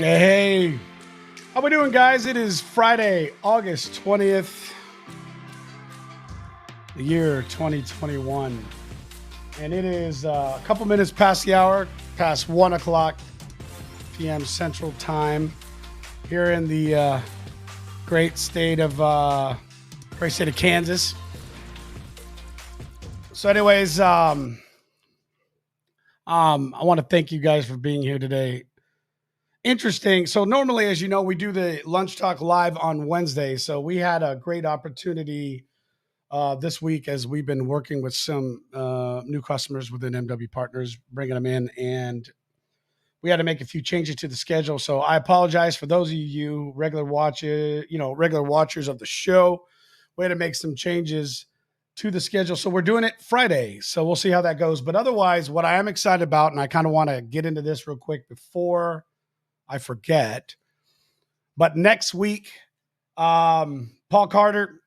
Hey, how we doing, guys? It is Friday, August 20th, the year 2021. And it is a couple minutes past the hour, past 1 o'clock p.m. Central Time here in the great state of Kansas. So, anyways, I want to thank you guys for being here today. Interesting. So normally, as you know, we do the lunch talk live on Wednesday. So we had a great opportunity this week as we've been working with some new customers within MW Partners, bringing them in, and we had to make a few changes to the schedule. So I apologize for those of you regular watchers of the show. We had to make some changes to the schedule. So we're doing it Friday. So we'll see how that goes. But otherwise, what I am excited about, and I kind of want to get into this real quick before I forget. But next week, Paul Carter,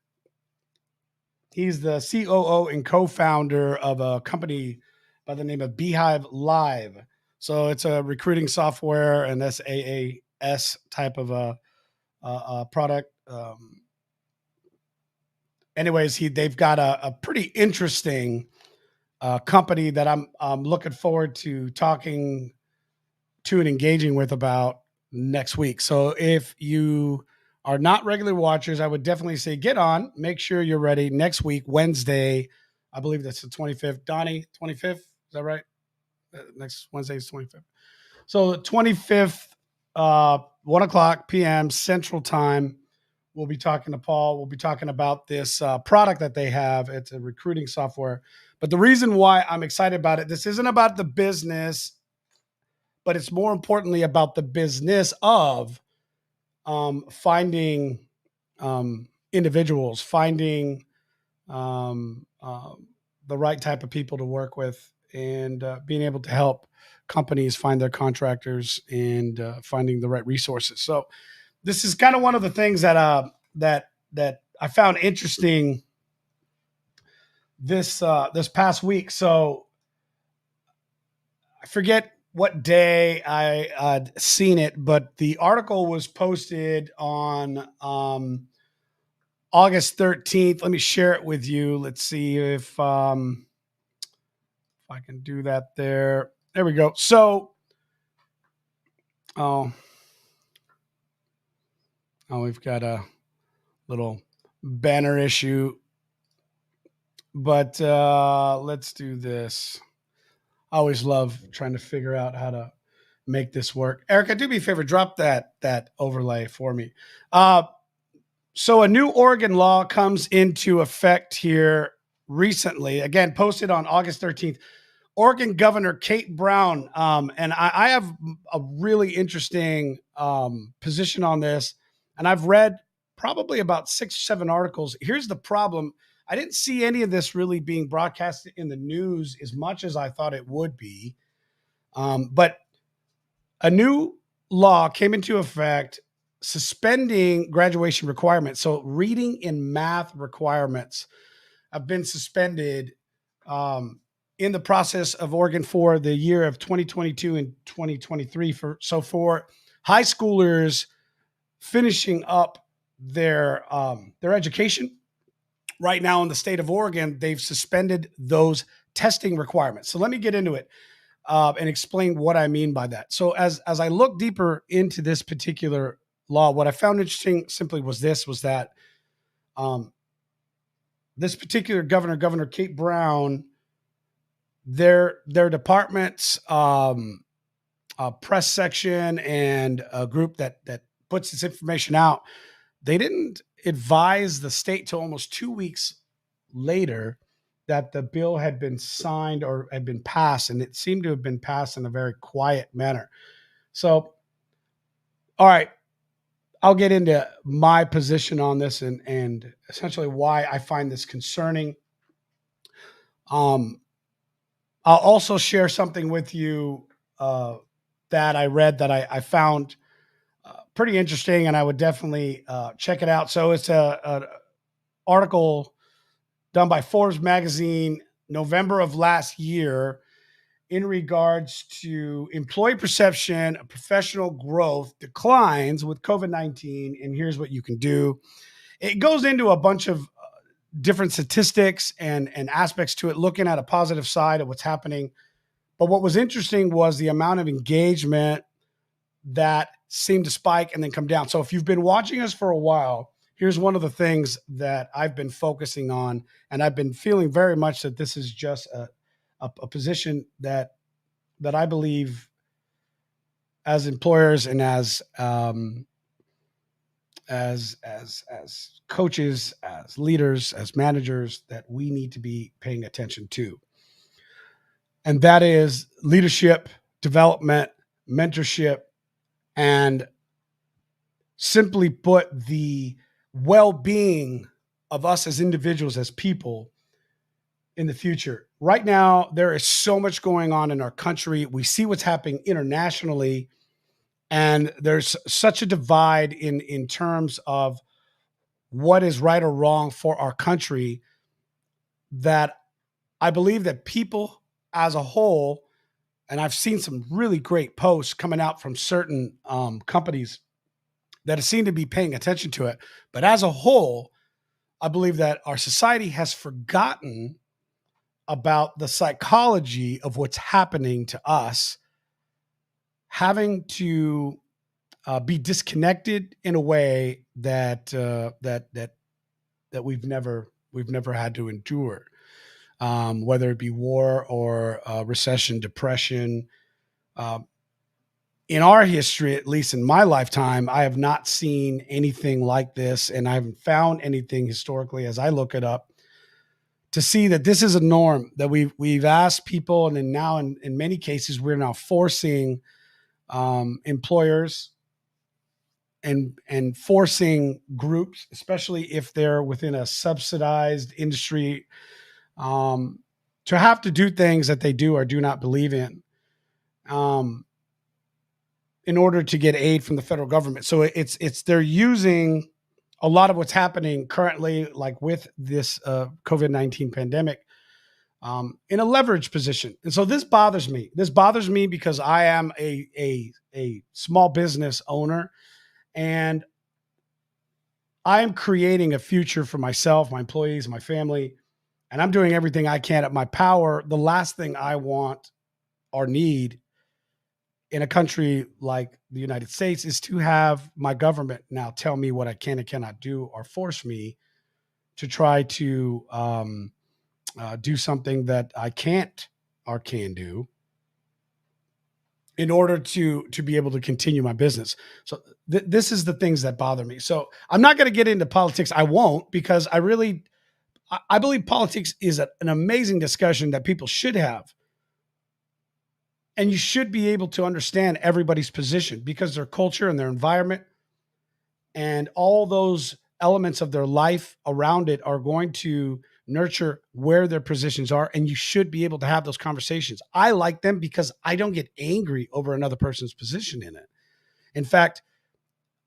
he's the COO and co-founder of a company by the name of Beehive Live. So it's a recruiting software and SaaS type of a product. They've got a pretty interesting company that I'm looking forward to talking to and engaging with about next week. So if you are not regular watchers, I would definitely say get on. Make sure you're ready next week, Wednesday. I believe that's the 25th. Donnie, 25th? Is that right? Next Wednesday is 25th. So the 25th, 1 o'clock p.m. Central Time, we'll be talking to Paul. We'll be talking about this product that they have. It's a recruiting software. But the reason why I'm excited about it, this isn't about the business, but it's more importantly about the business of finding individuals, finding the right type of people to work with, and being able to help companies find their contractors and finding the right resources. So this is kind of one of the things that I found interesting this past week. So I forget what day I had seen it, but the article was posted on August 13th. Let me share it with you. Let's see if I can do that there. There we go. So, oh, we've got a little banner issue, but let's do this. I always love trying to figure out how to make this work. Erica, do me a favor, drop that overlay for me. So a new Oregon law comes into effect here recently. Again, posted on August 13th. Oregon Governor Kate Brown, and I have a really interesting position on this, and I've read probably about 6 or 7 articles. Here's the problem. I didn't see any of this really being broadcasted in the news as much as I thought it would be. But a new law came into effect suspending graduation requirements. So reading and math requirements have been suspended in the process of Oregon for the year of 2022 and 2023. For high schoolers finishing up their education right now in the state of Oregon, they've suspended those testing requirements. So let me get into it and explain what I mean by that. So as I look deeper into this particular law, what I found interesting simply was that this particular Governor Kate Brown, their department's press section and a group that puts this information out, they didn't advise the state till almost 2 weeks later that the bill had been signed or had been passed, and it seemed to have been passed in a very quiet manner. So, all right, I'll get into my position on this and essentially why I find this concerning. I'll also share something with you that I read that I found pretty interesting, and I would definitely check it out. So it's an article done by Forbes magazine, November of last year, in regards to employee perception, professional growth declines with COVID-19, and here's what you can do. It goes into a bunch of different statistics and aspects to it, looking at a positive side of what's happening. But what was interesting was the amount of engagement that seemed to spike and then come down. So if you've been watching us for a while, here's one of the things that I've been focusing on, and I've been feeling very much that this is just a position that I believe as employers and as coaches, as leaders, as managers, that we need to be paying attention to. And that is leadership, development, mentorship, and simply put, the well-being of us as individuals, as people in the future. Right now, there is so much going on in our country. We see what's happening internationally, and there's such a divide in terms of what is right or wrong for our country, that I believe that people as a whole, and I've seen some really great posts coming out from certain companies that seem to be paying attention to it. But as a whole, I believe that our society has forgotten about the psychology of what's happening to us, having to be disconnected in a way that we've never had to endure, whether it be war or recession, depression. Um, in our history, at least in my lifetime, I have not seen anything like this, and I haven't found anything historically as I look it up to see that this is a norm that we've asked people, and then now in many cases we're now forcing employers and forcing groups, especially if they're within a subsidized industry, um, to have to do things that they do or do not believe um, in order to get aid from the federal government. So it's they're using a lot of what's happening currently, like with this COVID-19 pandemic, in a leverage position. And so this bothers me. This bothers me because I am a small business owner, and I am creating a future for myself, my employees, my family, and I'm doing everything I can at my power. The last thing I want or need in a country like the United States is to have my government now tell me what I can and cannot do, or force me to try to do something that I can't or can do in order to be able to continue my business. So this is the things that bother me. So I'm not going to get into politics. I won't, because I believe politics is an amazing discussion that people should have. And you should be able to understand everybody's position, because their culture and their environment and all those elements of their life around it are going to nurture where their positions are. And you should be able to have those conversations. I like them because I don't get angry over another person's position in it. In fact,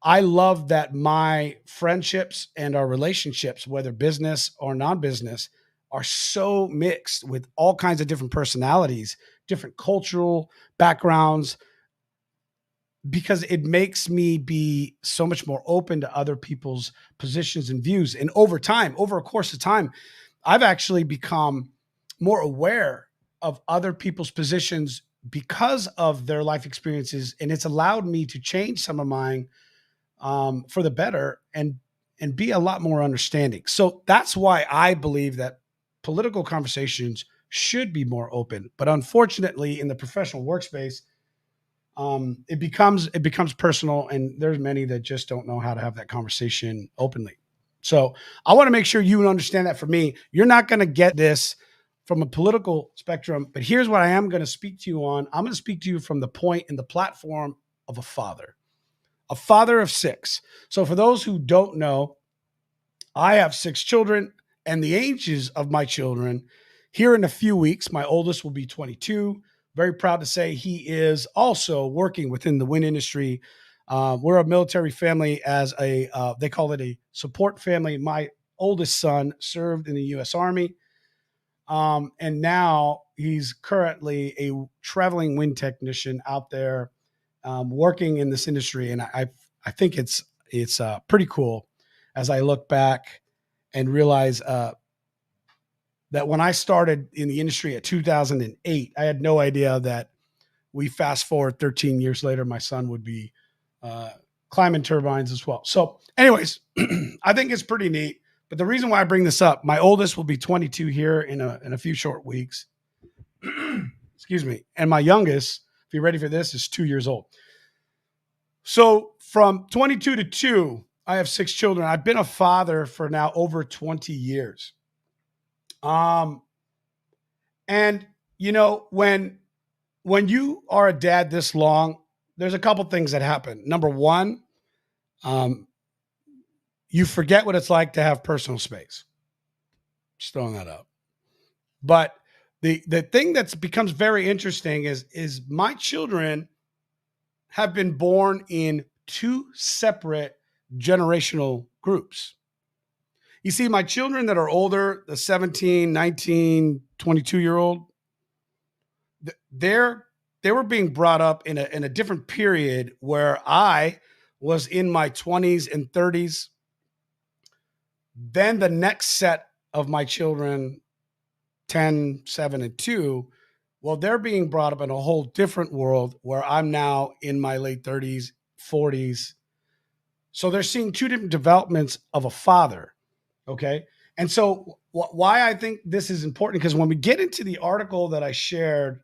I love that my friendships and our relationships, whether business or non-business, are so mixed with all kinds of different personalities, different cultural backgrounds, because it makes me be so much more open to other people's positions and views. And over time, over a course of time, I've actually become more aware of other people's positions because of their life experiences, and it's allowed me to change some of mine for the better, and be a lot more understanding. So that's why I believe that political conversations should be more open. But unfortunately, in the professional workspace, it becomes personal, and there's many that just don't know how to have that conversation openly. So I want to make sure you understand that. For me, you're not going to get this from a political spectrum, but here's what I am going to speak to you on. I'm going to speak to you from the point and the platform of a father of six. So for those who don't know, I have six children, and the ages of my children, here in a few weeks, my oldest will be 22. Very proud to say he is also working within the wind industry. We're a military family, as they call it a support family. My oldest son served in the U.S. Army, and now he's currently a traveling wind technician out there, working in this industry, and I think it's pretty cool as I look back and realize that when I started in the industry at 2008, I had no idea that we fast forward 13 years later, my son would be uh, climbing turbines as well. So, anyways, I think it's pretty neat. But the reason why I bring this up, my oldest will be 22 here in a few short weeks. Excuse me. And my youngest, if you're ready for this, is 2 years old. So from 22 to 2, I have 6 children. I've been a father for now over 20 years. Um, and you know, when you are a dad this long, there's a couple things that happen. Number one, um, you forget what it's like to have personal space. Just throwing that up. But the thing that's becomes very interesting is my children have been born in two separate generational groups. You see, my children that are older, the 17, 19, 22-year old, they're they were being brought up in a different period where I was in my 20s and 30s. Then the next set of my children, 10, 7, and 2, well, they're being brought up in a whole different world where I'm now in my late 30s, 40s. So they're seeing two different developments of a father. Okay. And so why I think this is important, because when we get into the article that I shared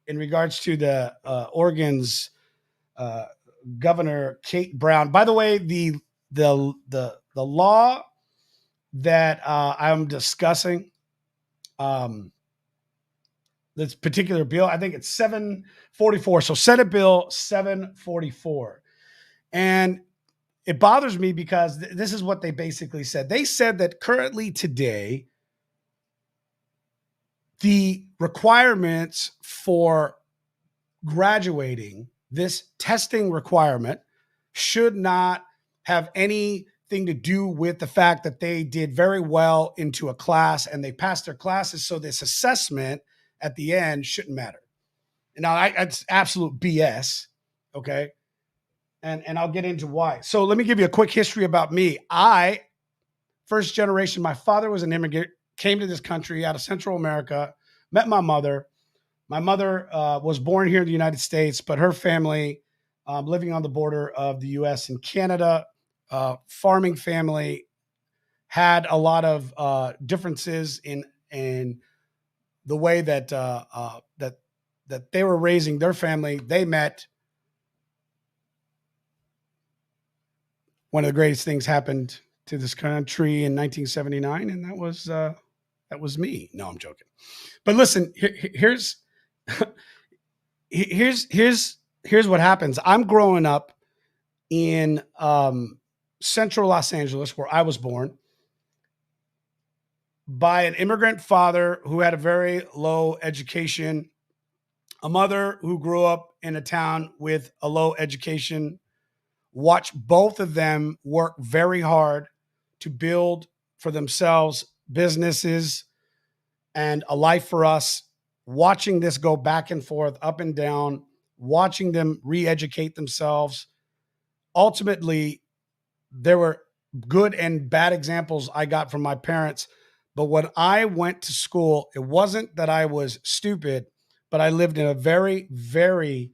in regards to the Oregon's uh, Governor Kate Brown, by the way, the law that I'm discussing, um, this particular bill, I think it's 744. So Senate Bill 744. And it bothers me because this is what they basically said. They said that currently today, the requirements for graduating, this testing requirement, should not have anything to do with the fact that they did very well into a class and they passed their classes. So this assessment at the end shouldn't matter. Now, it's absolute BS. Okay. And I'll get into why. So let me give you a quick history about me. First generation, my father was an immigrant, came to this country out of Central America, met my mother. My mother was born here in the United States, but her family, living on the border of the US and Canada, farming family, had a lot of differences in the way that they were raising their family. They met. One of the greatest things happened to this country in 1979, and that was me. No, I'm joking. But listen, here's here's what happens. I'm growing up in central Los Angeles, where I was born, by an immigrant father who had a very low education, a mother who grew up in a town with a low education. Watch both of them work very hard to build for themselves businesses and a life for us. Watching this go back and forth, up and down, watching them re-educate themselves. Ultimately, there were good and bad examples I got from my parents. But when I went to school, it wasn't that I was stupid, but I lived in a very, very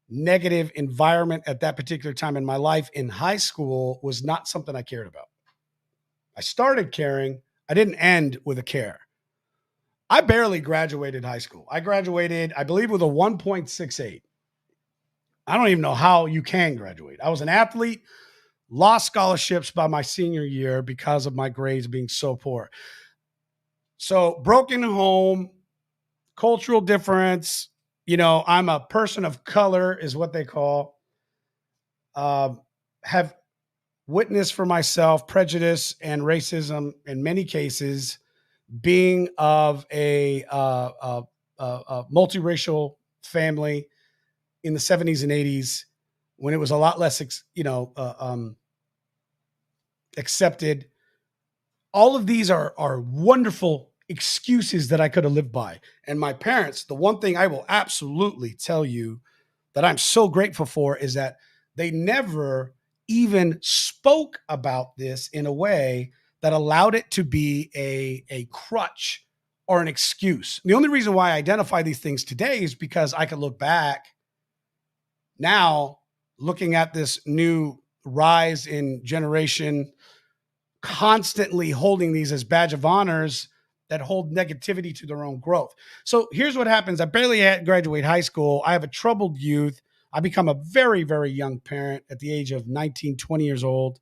negative environment at that particular time in my life. In high school was not something I cared about. I started caring. I didn't end with a care. I barely graduated high school. I graduated, I believe, with a 1.68. I don't even know how you can graduate. I was an athlete, lost scholarships by my senior year because of my grades being so poor. So broken home, cultural difference. You know, I'm a person of color, is what they call. Have witnessed for myself prejudice and racism in many cases, being of a multiracial family in the 70s and 80s, when it was a lot less, accepted. All of these are wonderful excuses that I could have lived by. And my parents, the one thing I will absolutely tell you that I'm so grateful for is that they never even spoke about this in a way that allowed it to be a crutch or an excuse. The only reason why I identify these things today is because I can look back now, looking at this new rise in generation, constantly holding these as badge of honors that hold negativity to their own growth. So here's what happens. I barely had graduate high school. I have a troubled youth. I become a very, very young parent at the age of 19, 20 years old.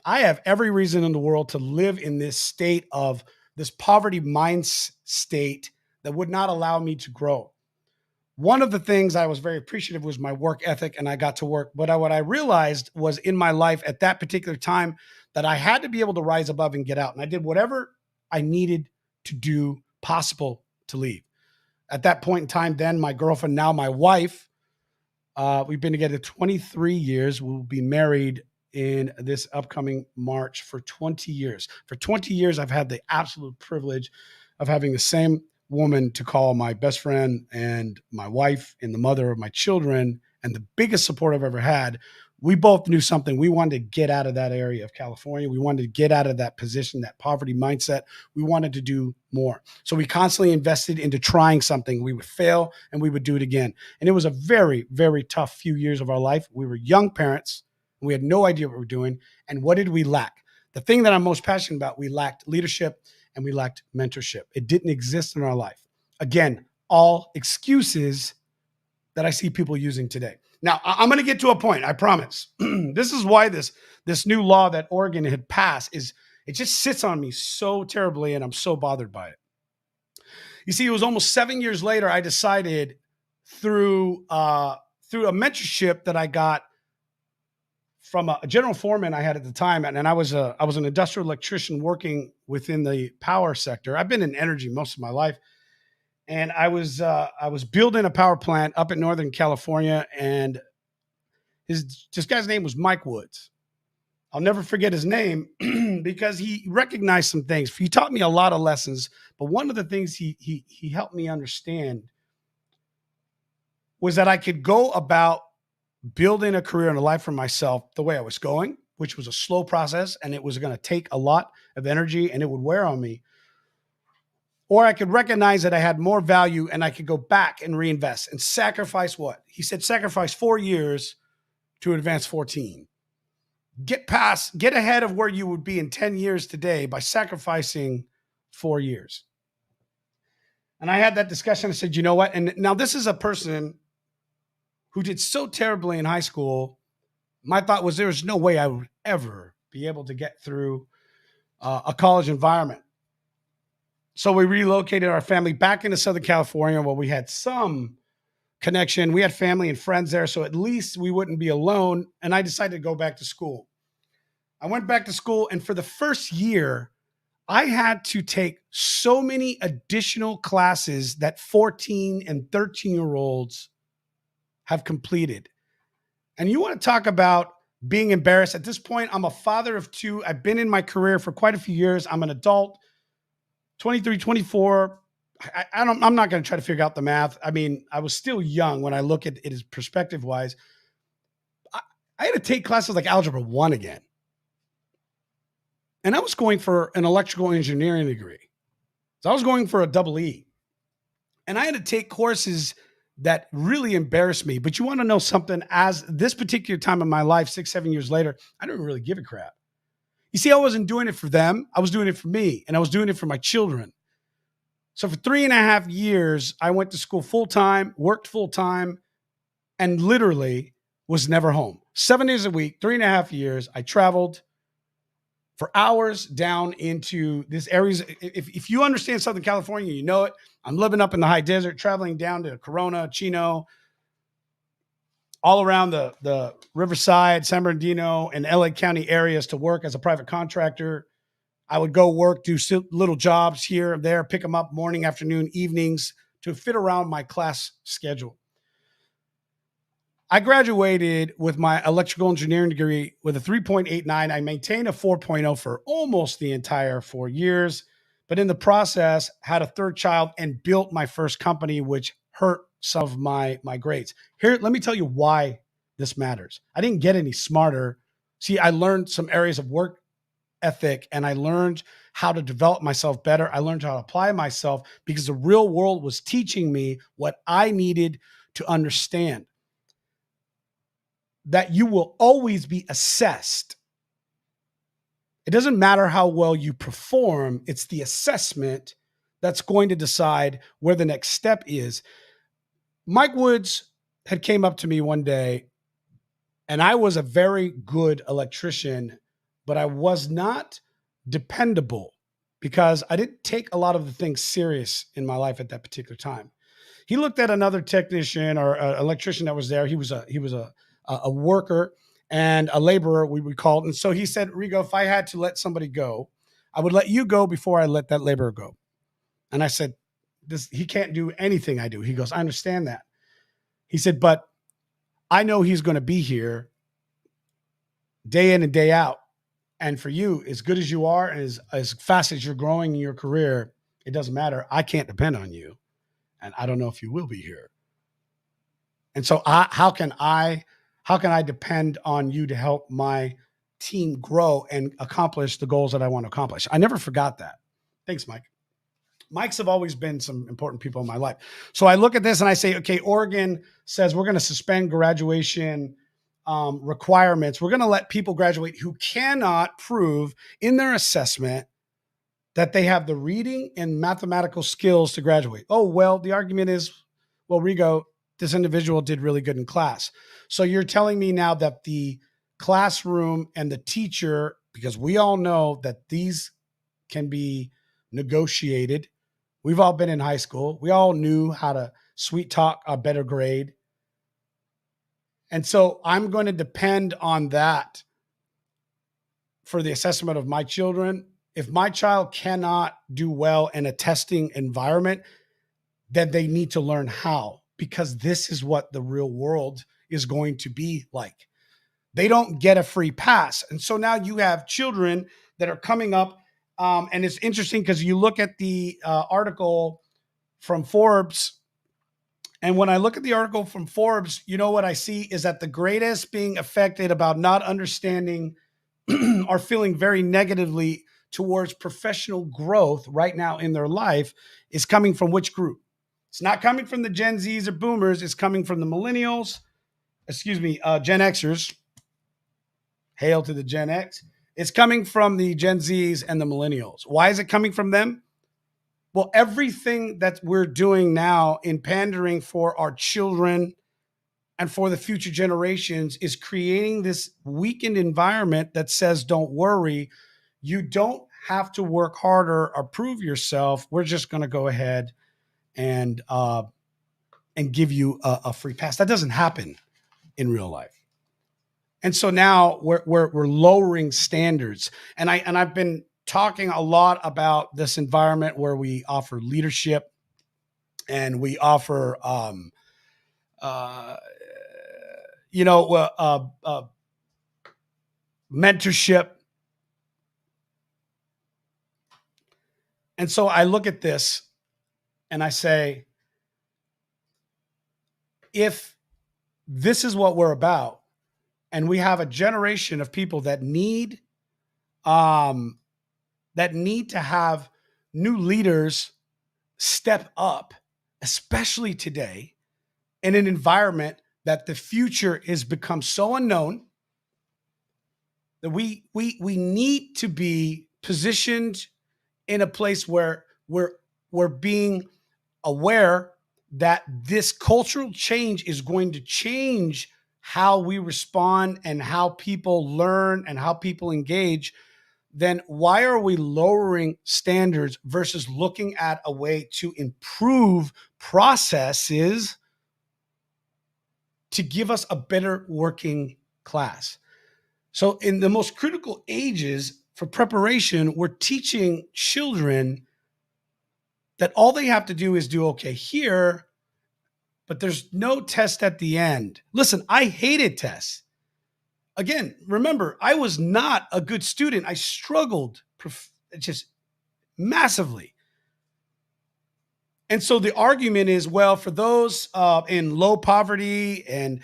I have every reason in the world to live in this state of this poverty mind state that would not allow me to grow. One of the things I was very appreciative was my work ethic, and I got to work. But what I realized was in my life at that particular time that I had to be able to rise above and get out. And I did whatever I needed to do possible to leave. At that point in time, then my girlfriend, now my wife, we've been together 23 years. We'll be married in this upcoming March for 20 years. For 20 years, I've had the absolute privilege of having the same woman to call my best friend and my wife and the mother of my children and the biggest support I've ever had. We both knew something. We wanted to get out of that area of California. We wanted to get out of that position, that poverty mindset. We wanted to do more. So we constantly invested into trying something. We would fail and we would do it again. And it was a very, very tough few years of our life. We were young parents. And we had no idea what we were doing. And what did we lack? The thing that I'm most passionate about, we lacked leadership and we lacked mentorship. It didn't exist in our life. Again, all excuses that I see people using today. Now, I'm going to get to a point, I promise. This is why this new law that Oregon had passed it just sits on me so terribly, and I'm so bothered by it. You see, it was almost 7 years later, I decided through a mentorship that I got from a general foreman I had at the time, and I was an industrial electrician working within the power sector. I've been in energy most of my life. And I was building a power plant up in Northern California, and this guy's name was Mike Woods. I'll never forget his name because he recognized some things. He taught me a lot of lessons, but one of the things he helped me understand was that I could go about building a career and a life for myself the way I was going, which was a slow process, and it was going to take a lot of energy, and it would wear on me. Or I could recognize that I had more value and I could go back and reinvest and sacrifice what? He said, sacrifice 4 years to advance 14. Get ahead of where you would be in 10 years today by sacrificing 4 years. And I had that discussion. I said, you know what? And now this is a person who did so terribly in high school. My thought was there's no way I would ever be able to get through a college environment. So we relocated our family back into Southern California where we had some connection. We had family and friends there, so at least we wouldn't be alone. And I decided to go back to school. I went back to school, and for the first year, I had to take so many additional classes that 14 and 13-year-olds have completed. And you want to talk about being embarrassed. At this point, I'm a father of 2. I've been in my career for quite a few years. I'm an adult. 23, 24. I'm not going to try to figure out the math. I mean, I was still young when I look at it as perspective wise. I had to take classes like Algebra 1 again. And I was going for an electrical engineering degree. So I was going for a double E. And I had to take courses that really embarrassed me. But you want to know something? As this particular time in my life, 6, 7 years later, I didn't really give a crap. You see, I wasn't doing it for them. I was doing it for me, and I was doing it for my children. So for 3.5 years, I went to school full-time, worked full-time, and literally was never home. 7 days a week, 3.5 years. I traveled for hours down into this areas. If you understand Southern California, you know it. I'm living up in the high desert, traveling down to Corona, Chino, all around the Riverside, San Bernardino, and LA County areas to work as a private contractor. I would go work, do little jobs here and there, pick them up morning, afternoon, evenings to fit around my class schedule. I graduated with my electrical engineering degree with a 3.89. I maintained a 4.0 for almost the entire 4 years. but in the process had a third child and built my first company, which hurt some of my grades. Here, let me tell you why this matters. I didn't get any smarter. See, I learned some areas of work ethic and I learned how to develop myself better. I learned how to apply myself because the real world was teaching me what I needed to understand. That you will always be assessed. It doesn't matter how well you perform, it's the assessment that's going to decide where the next step is. Mike Woods had came up to me one day, and I was a very good electrician, but I was not dependable because I didn't take a lot of the things serious in my life at that particular time. He looked at another technician or electrician that was there. He was a worker and a laborer, we called. And so he said, Rigo, if I had to let somebody go, I would let you go before I let that laborer go. And I said, he can't do anything I do. He goes, I understand that. He said, but I know he's going to be here day in and day out. And for you, as good as you are and as fast as you're growing in your career, it doesn't matter. I can't depend on you. And I don't know if you will be here. And so how can I depend on you to help my team grow and accomplish the goals that I want to accomplish? I never forgot that. Thanks, Mike. Mike's have always been some important people in my life. So I look at this and I say, okay, Oregon says we're going to suspend graduation requirements. We're going to let people graduate who cannot prove in their assessment that they have the reading and mathematical skills to graduate. Oh, well, the argument is, well, Rigo, this individual did really good in class. So you're telling me now that the classroom and the teacher, because we all know that these can be negotiated. We've all been in high school. We all knew how to sweet talk a better grade. And so I'm going to depend on that for the assessment of my children. If my child cannot do well in a testing environment, then they need to learn how, because this is what the real world is going to be like. They don't get a free pass. And so now you have children that are coming up. And it's interesting because you look at the article from Forbes. And when I look at the article from Forbes, you know what I see is that the greatest being affected about not understanding or feeling very negatively towards professional growth right now in their life is coming from which group? It's not coming from the Gen Zs or boomers. It's coming from the millennials, Gen Xers. Hail to the Gen X. It's coming from the Gen Zs and the millennials. Why is it coming from them? Well, everything that we're doing now in pandering for our children and for the future generations is creating this weakened environment that says, don't worry, you don't have to work harder or prove yourself. We're just going to go ahead and give you a free pass. That doesn't happen in real life. And so now we're lowering standards. And I've been talking a lot about this environment where we offer leadership and we offer mentorship. And so I look at this and I say, if this is what we're about, and we have a generation of people that need to have new leaders step up, especially today, in an environment that the future has become so unknown, that we need to be positioned in a place where we're being aware that this cultural change is going to change how we respond and how people learn and how people engage. Then why are we lowering standards versus looking at a way to improve processes to give us a better working class? So in the most critical ages for preparation, we're teaching children that all they have to do is do okay here, but there's no test at the end. Listen, I hated tests. Again, remember, I was not a good student. I struggled. massively. And so the argument is, well, for those in low poverty, and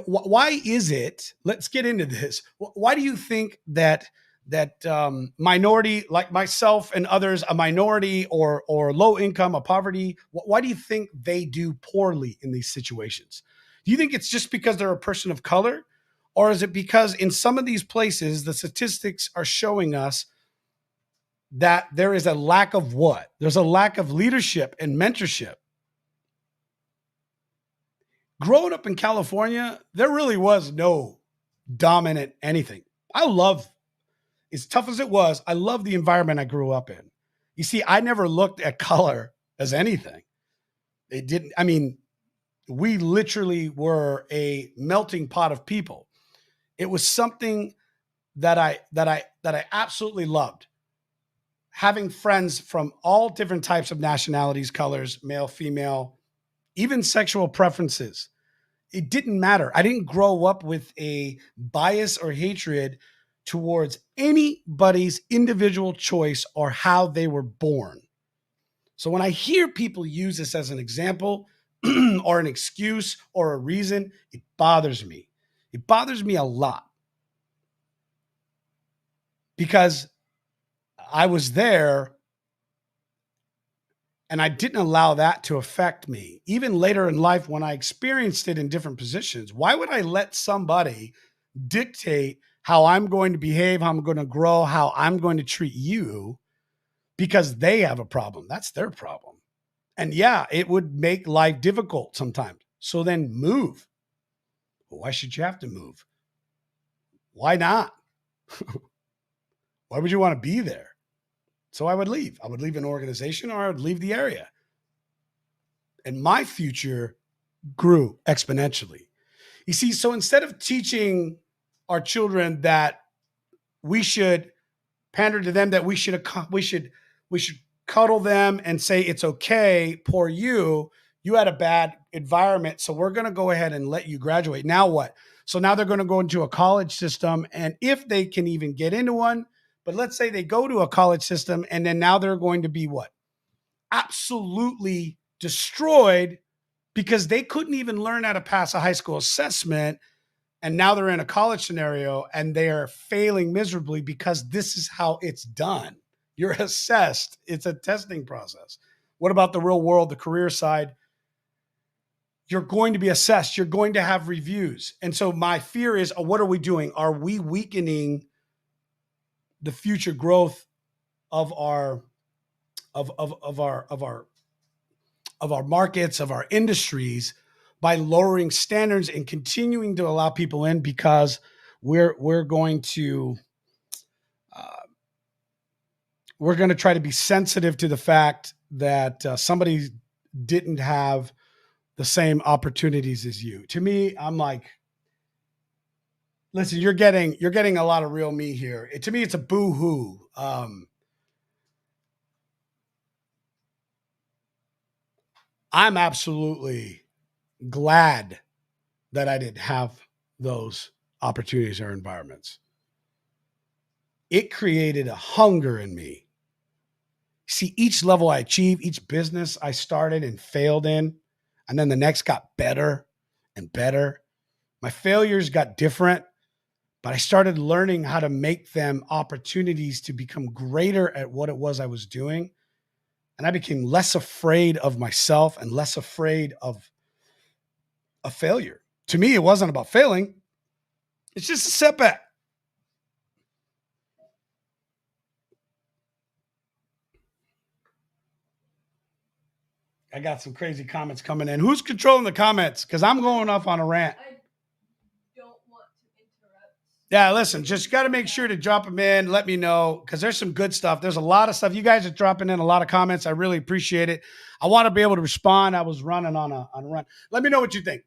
why is it? Let's get into this. Why do you think that minority, like myself and others, a minority or low income, a poverty, why do you think they do poorly in these situations? Do you think it's just because they're a person of color, or is it because in some of these places the statistics are showing us that there is a lack of what? There's a lack of leadership and mentorship. Growing up in California, there really was no dominant anything. I love, as tough as it was, I love the environment I grew up in. You see, I never looked at color as anything. It didn't, I mean, we literally were a melting pot of people. It was something that I absolutely loved. Having friends from all different types of nationalities, colors, male, female, even sexual preferences. It didn't matter. I didn't grow up with a bias or hatred towards anybody's individual choice or how they were born. So when I hear people use this as an example or an excuse or a reason, it bothers me. It bothers me a lot because I was there and I didn't allow that to affect me. Even later in life, when I experienced it in different positions, why would I let somebody dictate how I'm going to behave, how I'm going to grow, how I'm going to treat you because they have a problem? That's their problem. And yeah, it would make life difficult sometimes. So then move. Well, why should you have to move? Why not? Why would you want to be there? So I would leave. I would leave an organization or I would leave the area. And my future grew exponentially. You see, so instead of teaching our children that we should pander to them, that we should cuddle them and say it's okay, poor you, you had a bad environment, so we're going to go ahead and let you graduate. Now what? So now they're going to go into a college system, and if they can even get into one, but let's say they go to a college system and then now they're going to be what? Absolutely destroyed because they couldn't even learn how to pass a high school assessment. And now they're in a college scenario and they are failing miserably because this is how it's done. You're assessed, it's a testing process. What about the real world, the career side? You're going to be assessed, you're going to have reviews. And so my fear is, what are we doing? Are we weakening the future growth of our of our markets, of our industries, by lowering standards and continuing to allow people in because we're going to uh, we're going to try to be sensitive to the fact that somebody didn't have the same opportunities as you. To me, I'm like, listen, you're getting a lot of real me here. To me, it's a boo hoo. I'm absolutely glad that I didn't have those opportunities or environments. It created a hunger in me. See, each level I achieved, each business I started and failed in, and then the next got better and better. My failures got different, but I started learning how to make them opportunities to become greater at what it was I was doing. And I became less afraid of myself and less afraid of a failure. To me, it wasn't about failing, it's just a setback. I got some crazy comments coming in. Who's controlling the comments? Because I'm going off on a rant. I don't want to interrupt. Yeah, listen, just got to make sure to drop them in. Let me know because there's some good stuff. There's a lot of stuff. You guys are dropping in a lot of comments. I really appreciate it. I want to be able to respond. I was running on a run. Let me know what you think.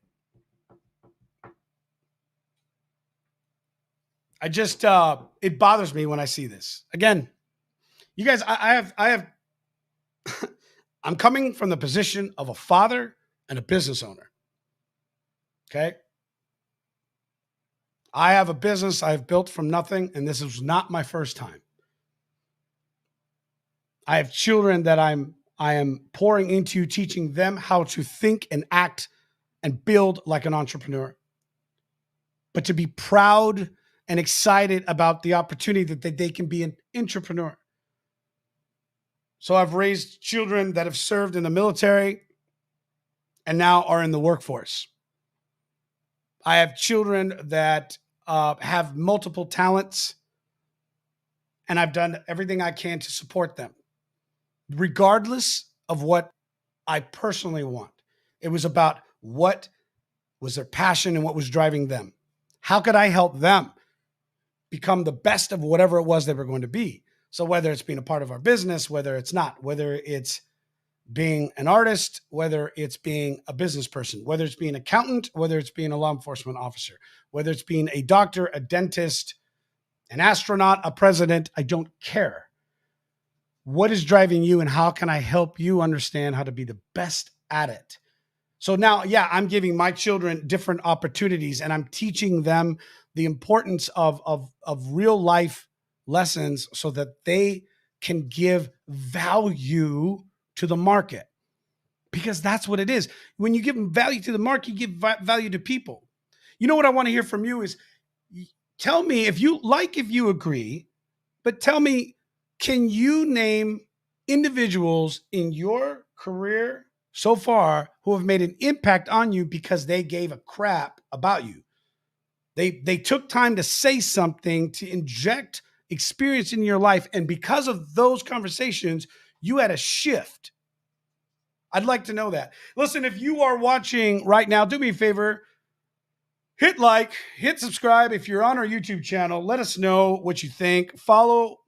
I just it bothers me when I see this. Again, you guys, I have I'm coming from the position of a father and a business owner. Okay. I have a business I've built from nothing, and this is not my first time. I have children that I am pouring into, teaching them how to think and act and build like an entrepreneur, but to be proud and excited about the opportunity that they can be an entrepreneur. So I've raised children that have served in the military and now are in the workforce. I have children that have multiple talents, and I've done everything I can to support them, regardless of what I personally want. It was about what was their passion and what was driving them. How could I help them become the best of whatever it was they were going to be? So whether it's being a part of our business, whether it's not, whether it's being an artist, whether it's being a business person, whether it's being an accountant, whether it's being a law enforcement officer, whether it's being a doctor, a dentist, an astronaut, a president, I don't care. What is driving you and how can I help you understand how to be the best at it? So now, yeah, I'm giving my children different opportunities and I'm teaching them the importance of real life lessons so that they can give value to the market, because that's what it is. When you give value to the market, you give value to people. You know what I want to hear from you is, tell me if you like, if you agree, but tell me, can you name individuals in your career so far who have made an impact on you because they gave a crap about you? They took time to say something, to inject experience in your life, and because of those conversations, you had a shift. I'd like to know that. Listen, if you are watching right now, do me a favor, hit like, hit subscribe. If you're on our YouTube channel, let us know what you think. Follow.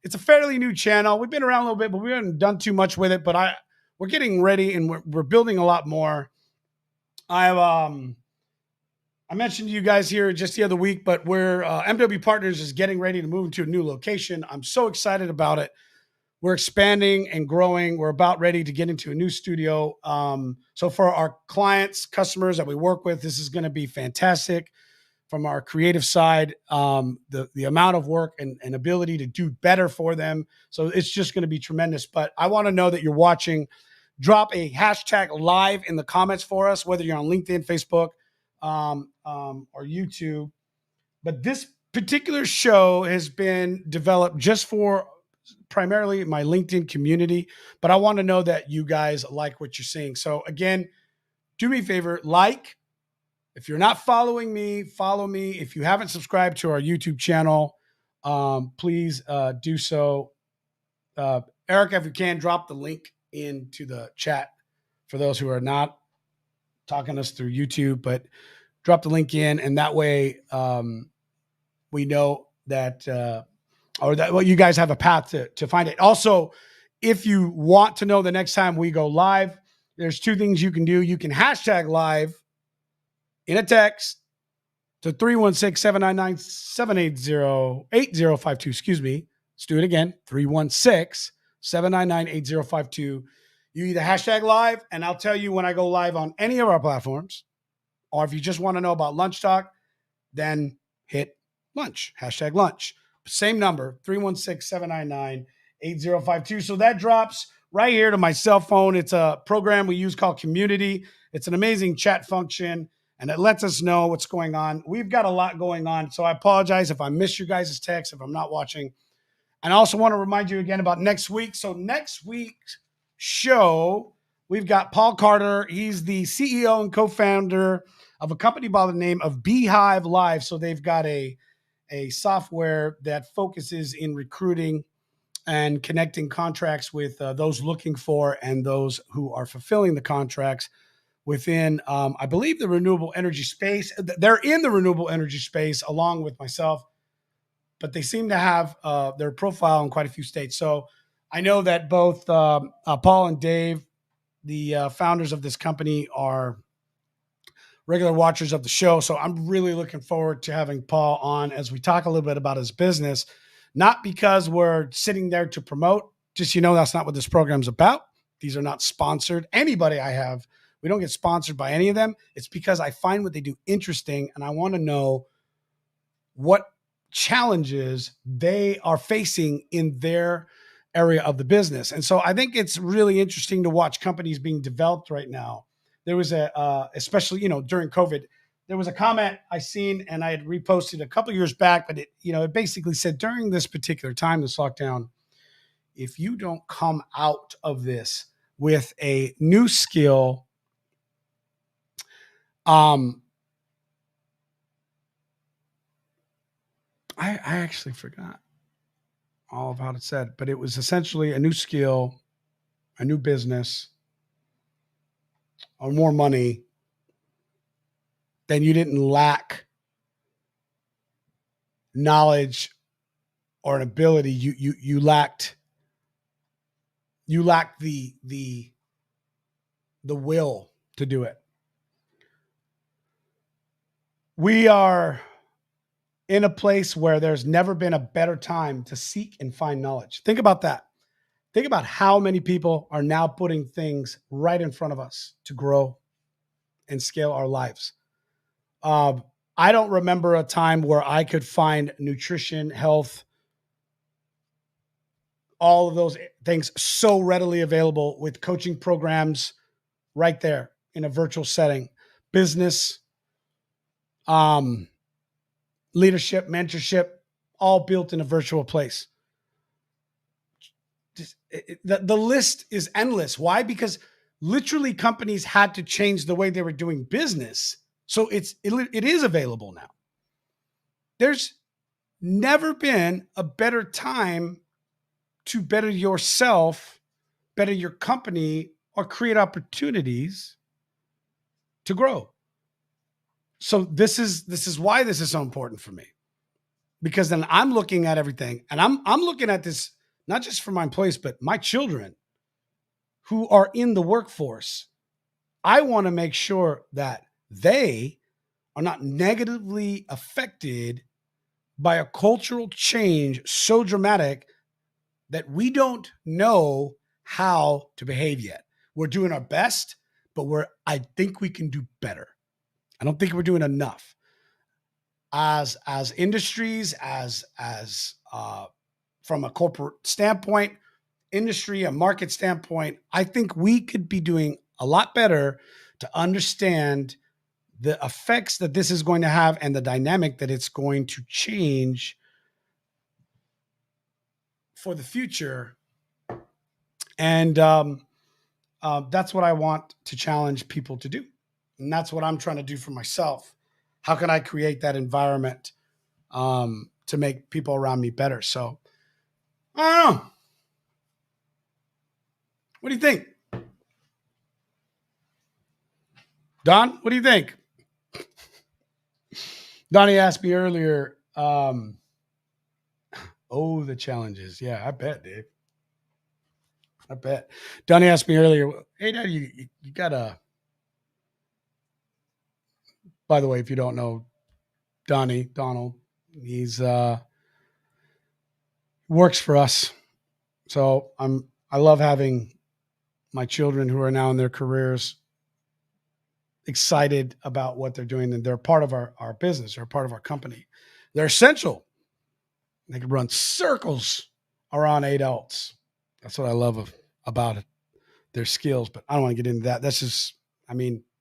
It's a fairly new channel. We've been around a little bit, but we haven't done too much with it. But we're getting ready and we're building a lot more. I mentioned to you guys here just the other week, but we're MW Partners is getting ready to move into a new location. I'm so excited about it. We're expanding and growing. We're about ready to get into a new studio. So for our clients, customers that we work with, this is going to be fantastic. From our creative side, the amount of work and ability to do better for them. So it's just going to be tremendous. But I want to know that you're watching. Drop a hashtag live in the comments for us, whether you're on LinkedIn, Facebook, or YouTube. But this particular show has been developed just for primarily my LinkedIn community, but I want to know that you guys like what you're seeing. So again, do me a favor, like. If you're not following me, follow me. If you haven't subscribed to our YouTube channel, please do so. Erica, if you can, drop the link into the chat for those who are not talking to us through YouTube, but drop the link in, and that way we know that you guys have a path to find it. Also, if you want to know the next time we go live, there's two things you can do. You can hashtag live in a text to 316-799-780-8052. Excuse me. Let's do it again. 316-799-8052. You either hashtag live, and I'll tell you when I go live on any of our platforms, or if you just want to know about Lunch Talk, then hit lunch, hashtag lunch. Same number, 316-799-8052. So that drops right here to my cell phone. It's a program we use called Community. It's an amazing chat function, and it lets us know what's going on. We've got a lot going on, so I apologize if I miss you guys' text, if I'm not watching. And I also want to remind you again about next week. So next week's show, we've got Paul Carter. He's the CEO and co-founder of a company by the name of Beehive Live. So they've got a software that focuses in recruiting and connecting contracts with those looking for and those who are fulfilling the contracts within, I believe, the renewable energy space. They're in the renewable energy space along with myself, but they seem to have their profile in quite a few states. So I know that both Paul and Dave, the founders of this company, are regular watchers of the show. So I'm really looking forward to having Paul on as we talk a little bit about his business, not because we're sitting there to promote, just, that's not what this program's about. These are not sponsored. Anybody I have, we don't get sponsored by any of them. It's because I find what they do interesting, and I want to know what challenges they are facing in their area of the business. And so I think it's really interesting to watch companies being developed right now. There was especially, during COVID, there was a comment I seen and I had reposted a couple of years back, but it basically said during this particular time, this lockdown, if you don't come out of this with a new skill, I actually forgot all of how it said, but it was essentially a new skill, a new business, or more money, then you didn't lack knowledge or an ability. You lacked the will to do it. We are in a place where there's never been a better time to seek and find knowledge. Think about that. Think about how many people are now putting things right in front of us to grow and scale our lives. I don't remember a time where I could find nutrition, health, all of those things so readily available with coaching programs right there in a virtual setting. Business, leadership, mentorship, all built in a virtual place. The list is endless. Why? Because literally companies had to change the way they were doing business. So it is available now. There's never been a better time to better yourself, better your company, or create opportunities to grow. So this is why this is so important for me. Because then I'm looking at everything and I'm looking at this not just for my employees, but my children who are in the workforce. I want to make sure that they are not negatively affected by a cultural change so dramatic that we don't know how to behave yet. We're doing our best, but I think we can do better. I don't think we're doing enough. As industries, as from a corporate standpoint, industry, a market standpoint, I think we could be doing a lot better to understand the effects that this is going to have and the dynamic that it's going to change for the future. And that's what I want to challenge people to do. And that's what I'm trying to do for myself. How can I create that environment to make people around me better? So, I don't know. What do you think? Don, what do you think? Donnie asked me earlier, the challenges. Yeah, I bet, Dave. I bet. Donnie asked me earlier, hey, Dad, you got to, by the way, if you don't know Donald, he's works for us. So I love having my children who are now in their careers excited about what they're doing, and they're part of our business. They're part of our company. They're essential. They can run circles around adults. That's what I love about it, their skills. But I don't want to get into that. That's just,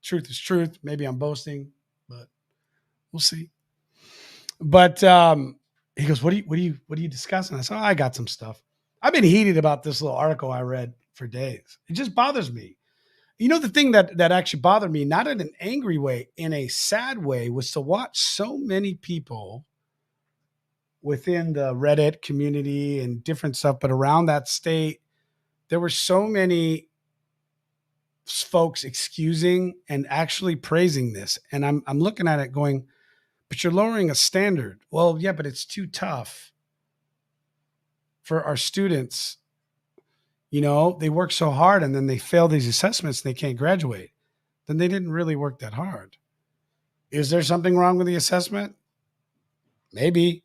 truth is truth. Maybe I'm boasting, but we'll see. But he goes, "What are you discussing?" I said, "I got some stuff." I've been heated about this little article I read for days. It just bothers me. The thing that actually bothered me, not in an angry way, in a sad way, was to watch so many people within the Reddit community and different stuff, but around that state, there were so many folks excusing and actually praising this. And I'm looking at it going, but you're lowering a standard. Well, yeah, but it's too tough for our students. They work so hard and then they fail these assessments and they can't graduate. Then they didn't really work that hard. Is there something wrong with the assessment? Maybe.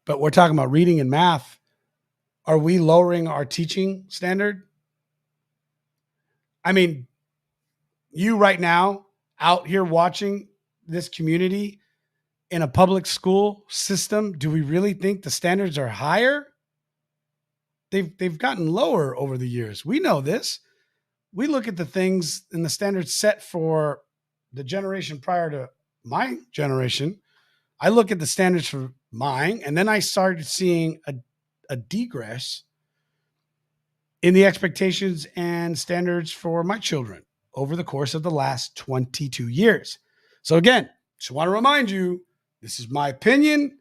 But we're talking about reading and math. Are we lowering our teaching standard? You right now out here watching this community, in a public school system, do we really think the standards are higher? They've gotten lower over the years. We know this. We look at the things and the standards set for the generation prior to my generation. I look at the standards for mine, and then I started seeing a degress in the expectations and standards for my children over the course of the last 22 years. So again, just want to remind you, this is my opinion,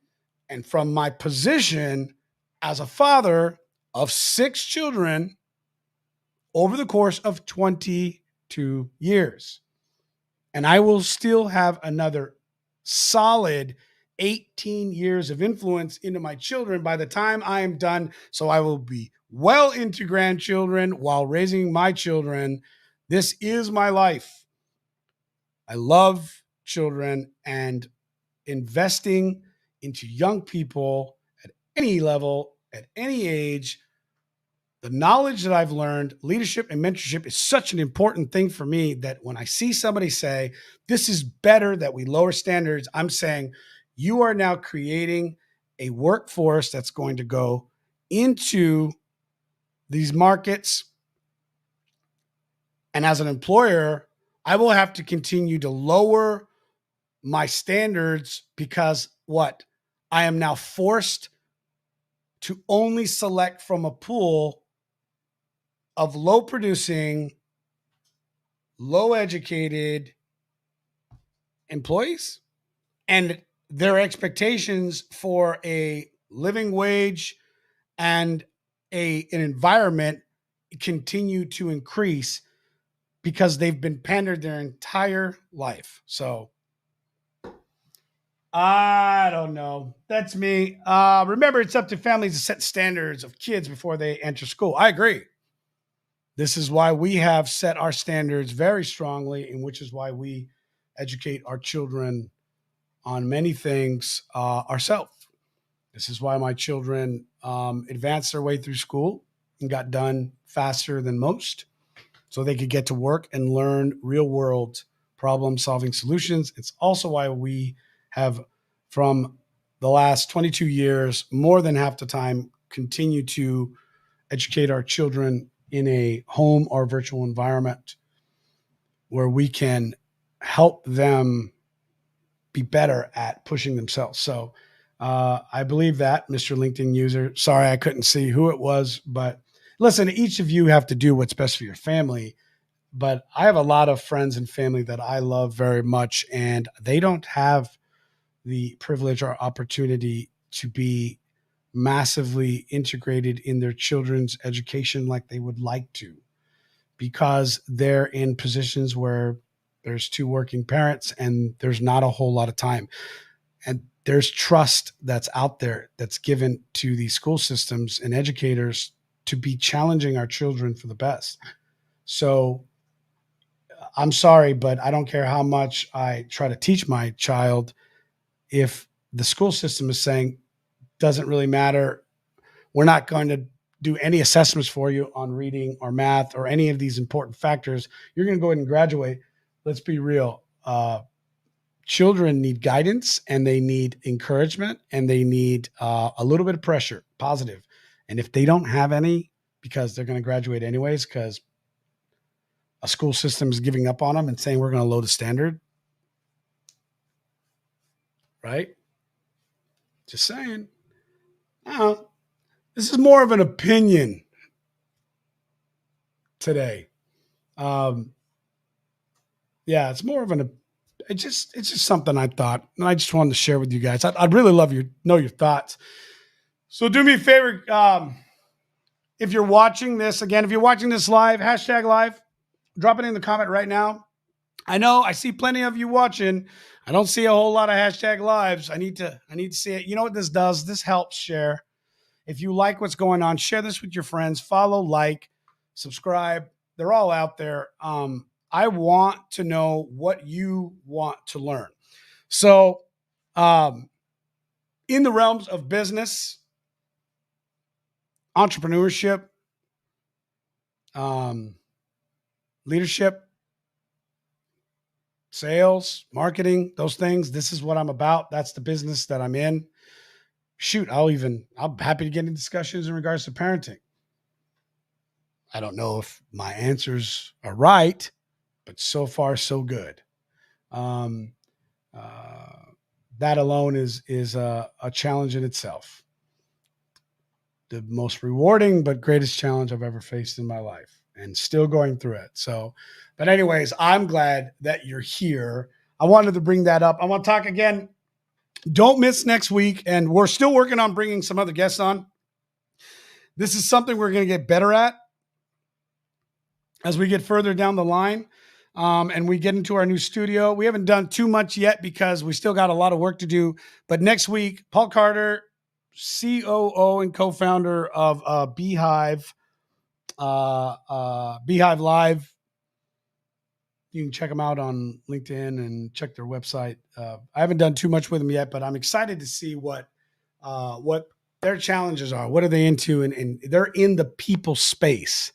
and from my position as a father of 6 children over the course of 22 years. And I will still have another solid 18 years of influence into my children by the time I am done. So I will be well into grandchildren while raising my children. This is my life. I love children, and investing into young people at any level, at any age, the knowledge that I've learned, leadership and mentorship is such an important thing for me that when I see somebody say, this is better that we lower standards, I'm saying, you are now creating a workforce that's going to go into these markets. And as an employer, I will have to continue to lower my standards because what? I am now forced to only select from a pool of low producing, low educated employees, and their expectations for a living wage and an environment continue to increase because they've been pandered their entire life. So I don't know. That's me. Remember, it's up to families to set standards of kids before they enter school. I agree. This is why we have set our standards very strongly, and which is why we educate our children on many things ourselves. This is why my children advanced their way through school and got done faster than most so they could get to work and learn real world problem solving solutions. It's also why we have, from the last 22 years, more than half the time, continue to educate our children in a home or virtual environment where we can help them be better at pushing themselves. So I believe that, Mr. LinkedIn user. Sorry, I couldn't see who it was, but listen, each of you have to do what's best for your family. But I have a lot of friends and family that I love very much, and they don't have the privilege or opportunity to be massively integrated in their children's education like they would like to, because they're in positions where there's 2 working parents and there's not a whole lot of time. And there's trust that's out there that's given to these school systems and educators to be challenging our children for the best. So I'm sorry, but I don't care how much I try to teach my child. If the school system is saying, doesn't really matter, we're not going to do any assessments for you on reading or math or any of these important factors, you're going to go ahead and graduate. Let's be real. Children need guidance, and they need encouragement, and they need a little bit of pressure, positive. And if they don't have any, because they're going to graduate anyways, because a school system is giving up on them and saying we're going to lower the standard, right? Just saying. Now, this is more of an opinion today. Yeah, it's more of it's just something I thought, and I just wanted to share with you guys. I'd really love know your thoughts. So do me a favor, if you're watching this again, if you're watching this live, hashtag live, drop it in the comment right now. I know I see plenty of you watching. I don't see a whole lot of hashtag lives. I need to see it. You know what this does? This helps share. If you like what's going on, share this with your friends. Follow, like, subscribe. They're all out there. I want to know what you want to learn. So, in the realms of business, entrepreneurship, leadership, sales, marketing, those things. This is what I'm about. That's the business that I'm in. Shoot, I'm happy to get into discussions in regards to parenting. I don't know if my answers are right, but so far so good. Um, uh, that alone is a challenge in itself. The most rewarding but greatest challenge I've ever faced in my life, and still going through it. So, but anyways, I'm glad that you're here. I wanted to bring that up. I want to talk again. Don't miss next week, and we're still working on bringing some other guests on. This is something we're going to get better at as we get further down the line. And we get into our new studio. We haven't done too much yet because we still got a lot of work to do. But next week, Paul Carter, COO and co-founder of Beehive, Beehive Live. You can check them out on LinkedIn and check their website. I haven't done too much with them yet, but I'm excited to see what their challenges are. What are they into? And they're in the people space.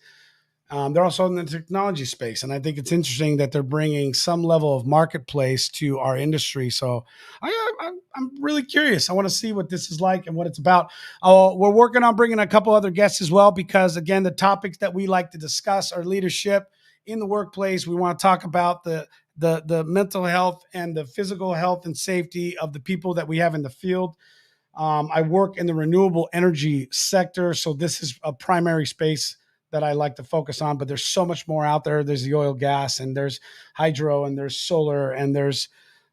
They're also in the technology space. And I think it's interesting that they're bringing some level of marketplace to our industry. So I'm really curious. I want to see what this is like and what it's about. We're working on bringing a couple other guests as well, because again, the topics that we like to discuss are leadership in the workplace. We want to talk about the mental health and the physical health and safety of the people that we have in the field. I work in the renewable energy sector, so this is a primary space that I like to focus on, but there's so much more out there. There's the oil, gas, and there's hydro, and there's solar, and there's,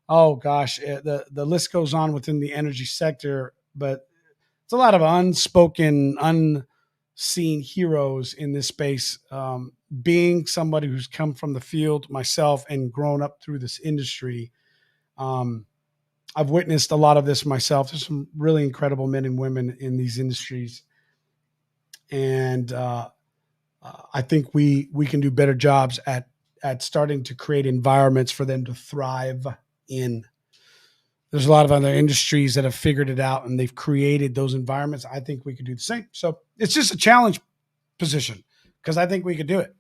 oh gosh, the list goes on within the energy sector, but it's a lot of unspoken, unseen heroes in this space. Being somebody who's come from the field myself and grown up through this industry, I've witnessed a lot of this myself. There's some really incredible men and women in these industries. And I think we can do better jobs at starting to create environments for them to thrive in. There's a lot of other industries that have figured it out and they've created those environments. I think we could do the same. So it's just a challenge position because I think we could do it.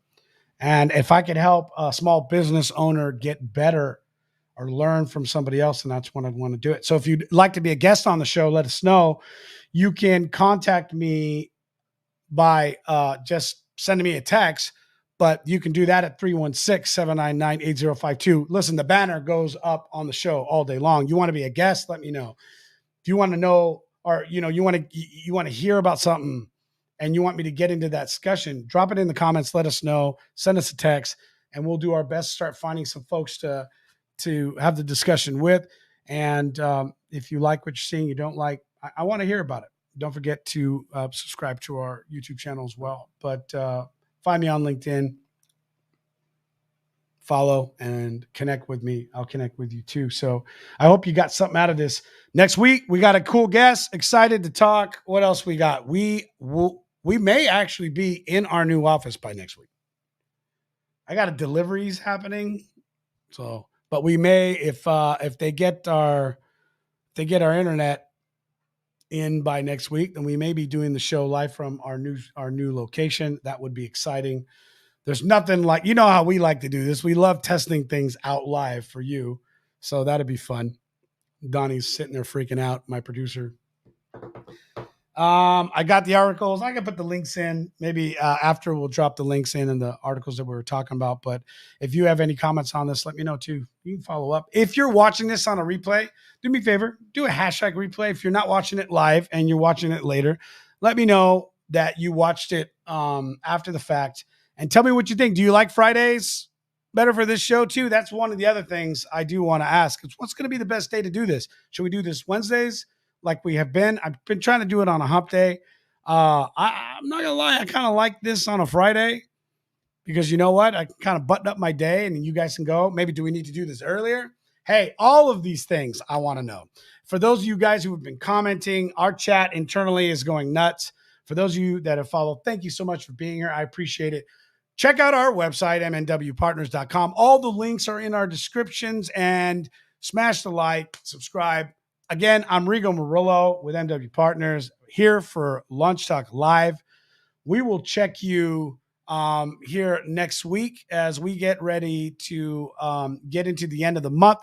And if I could help a small business owner get better or learn from somebody else, and that's when I'd want to do it. So if you'd like to be a guest on the show, let us know. You can contact me by just sending me a text, but you can do that at 316-799-8052. Listen, the banner goes up on the show all day long. You want to be a guest? Let me know. If you want to know, or you want to hear about something and you want me to get into that discussion, drop it in the comments. Let us know. Send us a text, and we'll do our best to start finding some folks to have the discussion with. And if you like what you're seeing, you don't like, I want to hear about it. Don't forget to subscribe to our YouTube channel as well. But find me on LinkedIn, follow, and connect with me. I'll connect with you too. So I hope you got something out of this. Next week, we got a cool guest. Excited to talk. What else we got? We may actually be in our new office by next week. I got deliveries happening. So, but we may, if they get our internet in by next week, then we may be doing the show live from our new location. That would be exciting. There's nothing like, you know how we like to do this. We love testing things out live for you. So that'd be fun. Donnie's sitting there freaking out, my producer. I got the articles. I can put the links in. Maybe after we'll drop the links in and the articles that we were talking about. But if you have any comments on this, let me know too. You can follow up. If you're watching this on a replay, do me a favor, do a hashtag replay. If you're not watching it live and you're watching it later, let me know that you watched it after the fact and tell me what you think. Do you like Fridays better for this show too? That's one of the other things I do want to ask. What's going to be the best day to do this? Should we do this Wednesdays? Like we have been. I've been trying to do it on a hump day. I'm not gonna lie, I kind of like this on a Friday because you know what? I kind of button up my day and you guys can go, maybe do we need to do this earlier? Hey, all of these things I want to know. For those of you guys who have been commenting, our chat internally is going nuts. For those of you that have followed, thank you so much for being here. I appreciate it. Check out our website, mnwpartners.com. All the links are in our descriptions, and smash the like, subscribe. Again, I'm Rigo Murillo with MW Partners here for Launch Talk Live. We will check you here next week as we get ready to get into the end of the month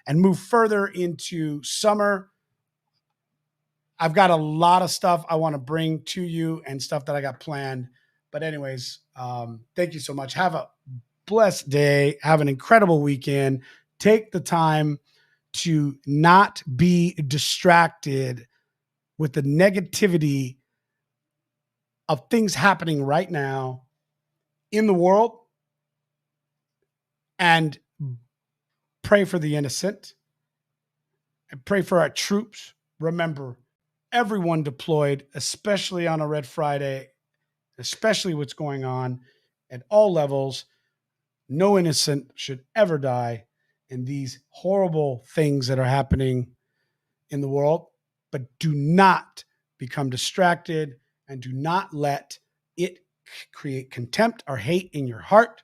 and move further into summer. I've got a lot of stuff I want to bring to you and stuff that I got planned. But anyways, thank you so much. Have a blessed day. Have an incredible weekend. Take the time to not be distracted with the negativity of things happening right now in the world, and pray for the innocent and pray for our troops. Remember, everyone deployed, especially on a Red Friday, especially what's going on at all levels. No innocent should ever die in these horrible things that are happening in the world. But do not become distracted and do not let it create contempt or hate in your heart.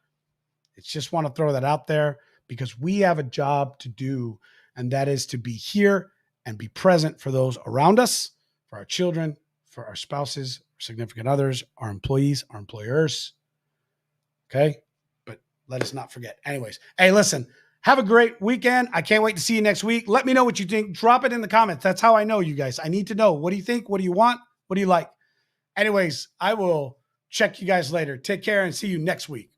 It's just want to throw that out there because we have a job to do, and that is to be here and be present for those around us, for our children, for our spouses, our significant others, our employees, our employers. Okay? But let us not forget. Anyways, hey, listen, have a great weekend. I can't wait to see you next week. Let me know what you think. Drop it in the comments. That's how I know, you guys. I need to know. What do you think? What do you want? What do you like? Anyways, I will check you guys later. Take care and see you next week.